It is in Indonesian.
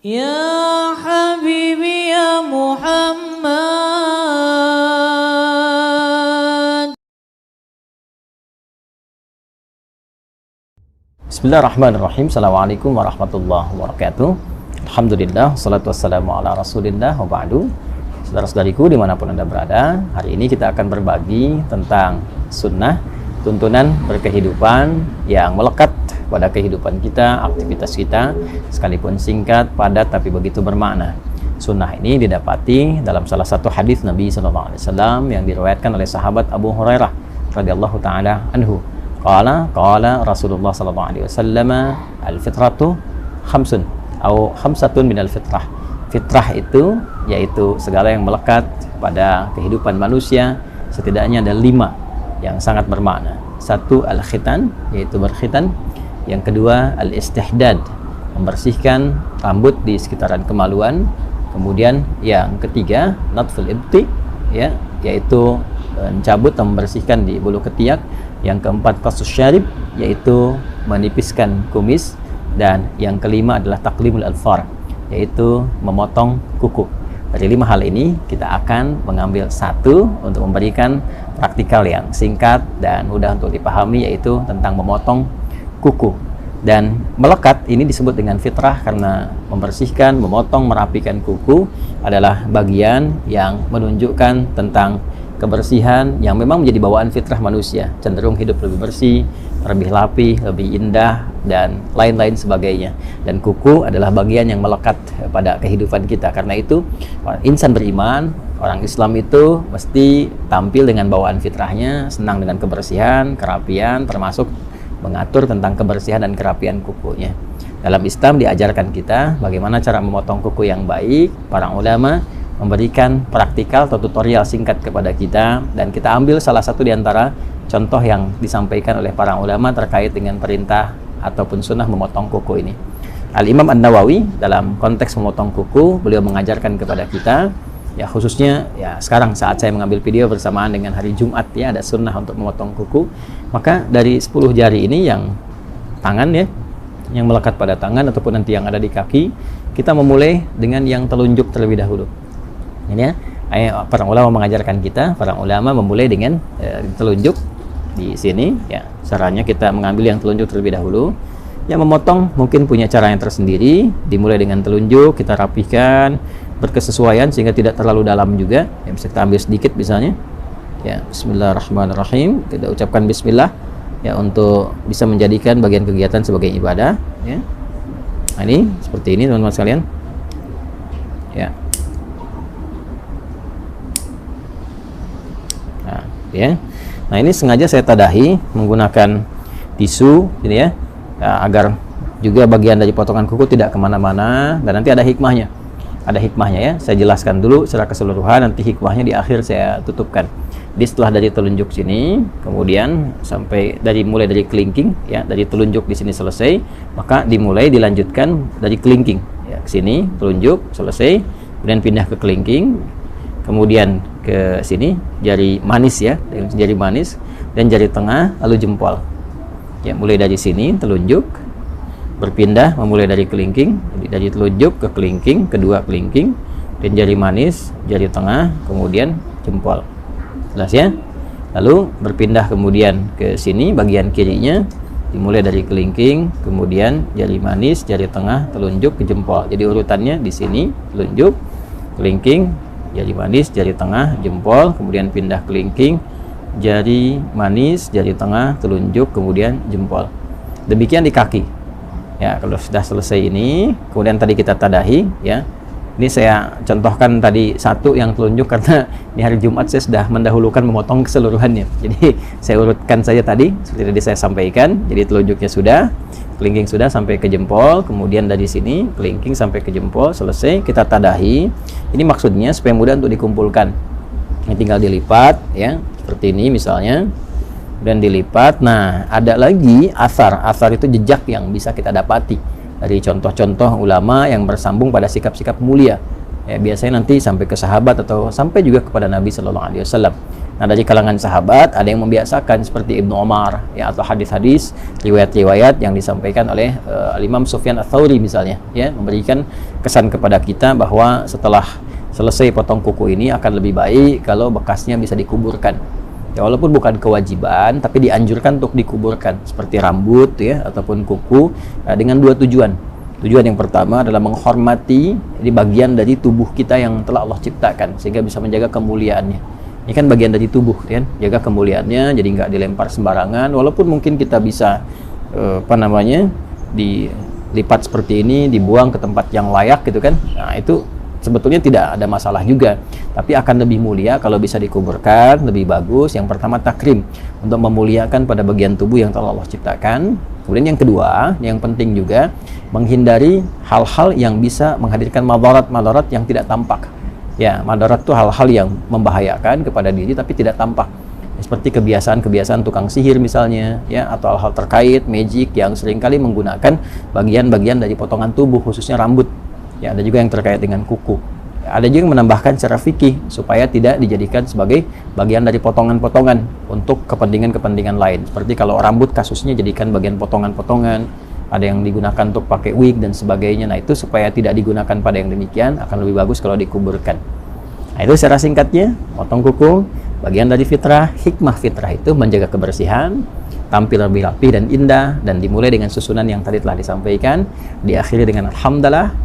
Ya Habibi ya Muhammad. Bismillahirrahmanirrahim. Assalamualaikum warahmatullahi wabarakatuh. Alhamdulillah, salatu wassalamu ala rasulillah wa ba'du. Saudara-saudariku dimanapun Anda berada, hari ini kita akan berbagi tentang sunnah, tuntunan berkehidupan yang melekat pada kehidupan kita, aktivitas kita, sekalipun singkat, padat, tapi begitu bermakna. Sunnah ini didapati dalam salah satu hadis Nabi SAW yang diriwayatkan oleh sahabat Abu Hurairah radhiyallahu taala anhu. Qala Rasulullah SAW, al-fitratu khamsun atau khamsatun minal fitrah. Fitrah itu yaitu segala yang melekat pada kehidupan manusia, setidaknya ada 5 yang sangat bermakna. 1, al-khitan, yaitu berkhitan. Yang kedua, al-istihdad, membersihkan rambut di sekitaran kemaluan. Kemudian yang ketiga, natful ibti, ya, yaitu mencabut atau membersihkan di bulu ketiak. Yang keempat, qasus syarib, yaitu menipiskan kumis. Dan yang kelima adalah taqlimul alfar, yaitu memotong kuku. Dari 5 hal ini kita akan mengambil satu untuk memberikan praktikal yang singkat dan mudah untuk dipahami, yaitu tentang memotong kuku. Dan melekat ini disebut dengan fitrah karena membersihkan, memotong, merapikan kuku adalah bagian yang menunjukkan tentang kebersihan yang memang menjadi bawaan fitrah manusia, cenderung hidup lebih bersih, lebih rapi, lebih indah, dan lain-lain sebagainya. Dan kuku adalah bagian yang melekat pada kehidupan kita. Karena itu insan beriman, orang Islam itu mesti tampil dengan bawaan fitrahnya, senang dengan kebersihan, kerapian, termasuk mengatur tentang kebersihan dan kerapian kukunya. Dalam Islam diajarkan kita bagaimana cara memotong kuku yang baik. Para ulama memberikan praktikal atau tutorial singkat kepada kita, dan kita ambil salah satu di antara contoh yang disampaikan oleh para ulama terkait dengan perintah ataupun sunnah memotong kuku ini. Al-Imam An-Nawawi dalam konteks memotong kuku, beliau mengajarkan kepada kita, ya khususnya ya sekarang saat saya mengambil video bersamaan dengan hari Jumat, ya ada sunnah untuk memotong kuku. Maka dari 10 jari ini yang tangan, ya, yang melekat pada tangan ataupun nanti yang ada di kaki, kita memulai dengan yang telunjuk terlebih dahulu. Ini ya, para ulama mengajarkan kita, para ulama memulai dengan telunjuk di sini, ya. Caranya kita mengambil yang telunjuk terlebih dahulu. Yang memotong mungkin punya cara yang tersendiri, dimulai dengan telunjuk, kita rapikan, berkesesuaian sehingga tidak terlalu dalam juga. Ya, bisa kita ambil sedikit misalnya. Ya, bismillahirrahmanirrahim. Kita ucapkan bismillah, ya, untuk bisa menjadikan bagian kegiatan sebagai ibadah, ya. Nah, ini seperti ini teman-teman sekalian. Ya. Ya. Nah, ini sengaja saya tadahi menggunakan tisu ini, ya, agar juga bagian dari potongan kuku tidak kemana-mana, dan nanti ada hikmahnya. Ada hikmahnya, ya. Saya jelaskan dulu secara keseluruhan, nanti hikmahnya di akhir saya tutupkan. Jadi setelah dari telunjuk sini, kemudian sampai mulai dari kelingking, ya, dari telunjuk di sini selesai, maka dilanjutkan dari kelingking, ya, ke sini telunjuk selesai, kemudian pindah ke kelingking, kemudian ke sini jari manis, ya, jari manis dan jari tengah, lalu jempol. Ya, mulai dari sini telunjuk, berpindah memulai dari kelingking, dari telunjuk ke kelingking, kedua kelingking, dan jari manis, jari tengah, kemudian jempol. Jelas, ya? Lalu berpindah kemudian ke sini bagian kirinya, dimulai dari kelingking, kemudian jari manis, jari tengah, telunjuk ke jempol. Jadi urutannya di sini telunjuk, kelingking, jari manis, jari tengah, jempol, kemudian pindah kelingking, jari manis, jari tengah, telunjuk, kemudian jempol. Demikian di kaki. Ya, kalau sudah selesai ini, kemudian tadi kita tadahi, ya. Ini saya contohkan tadi satu yang telunjuk karena di hari Jumat saya sudah mendahulukan memotong keseluruhannya. Jadi saya urutkan saja tadi seperti tadi saya sampaikan. Jadi telunjuknya sudah, kelingking sudah sampai ke jempol, kemudian dari sini kelingking sampai ke jempol, selesai kita tadahi. Ini maksudnya supaya mudah untuk dikumpulkan. Ini tinggal dilipat, ya, seperti ini misalnya, dan dilipat. Nah, ada lagi asar itu jejak yang bisa kita dapati dari contoh-contoh ulama yang bersambung pada sikap-sikap mulia. Ya, biasanya nanti sampai ke sahabat atau sampai juga kepada Nabi Sallallahu Alaihi Wasallam. Nah, dari kalangan sahabat ada yang membiasakan seperti Ibnu Umar ya, atau hadis-hadis riwayat-riwayat yang disampaikan oleh Imam Sufyan Ats-Tsauri misalnya ya, memberikan kesan kepada kita bahwa setelah selesai potong kuku ini akan lebih baik kalau bekasnya bisa dikuburkan. Ya, walaupun bukan kewajiban tapi dianjurkan untuk dikuburkan seperti rambut ya ataupun kuku dengan dua tujuan. Tujuan yang pertama adalah menghormati di bagian dari tubuh kita yang telah Allah ciptakan sehingga bisa menjaga kemuliaannya. Ini kan bagian dari tubuh, kan? Jaga kemuliaannya, jadi nggak dilempar sembarangan. Walaupun mungkin kita bisa dilipat seperti ini, dibuang ke tempat yang layak, gitu kan? Nah, itu sebetulnya tidak ada masalah juga. Tapi akan lebih mulia kalau bisa dikuburkan, lebih bagus. Yang pertama takrim, untuk memuliakan pada bagian tubuh yang telah Allah ciptakan. Kemudian yang kedua, yang penting juga menghindari hal-hal yang bisa menghadirkan madarat-madarat yang tidak tampak. Ya, madarat itu hal-hal yang membahayakan kepada diri tapi tidak tampak. Seperti kebiasaan-kebiasaan tukang sihir misalnya, ya, atau hal-hal terkait magic yang seringkali menggunakan bagian-bagian dari potongan tubuh, khususnya rambut. Ya, ada juga yang terkait dengan kuku. Ada juga yang menambahkan secara fikih supaya tidak dijadikan sebagai bagian dari potongan-potongan untuk kepentingan-kepentingan lain. Seperti kalau rambut kasusnya jadikan bagian potongan-potongan, ada yang digunakan untuk pakai wig dan sebagainya. Nah, itu supaya tidak digunakan pada yang demikian, akan lebih bagus kalau dikuburkan. Nah, itu secara singkatnya, potong kuku, bagian dari fitrah. Hikmah fitrah itu menjaga kebersihan, tampil lebih rapi dan indah, dan dimulai dengan susunan yang tadi telah disampaikan, diakhiri dengan alhamdulillah.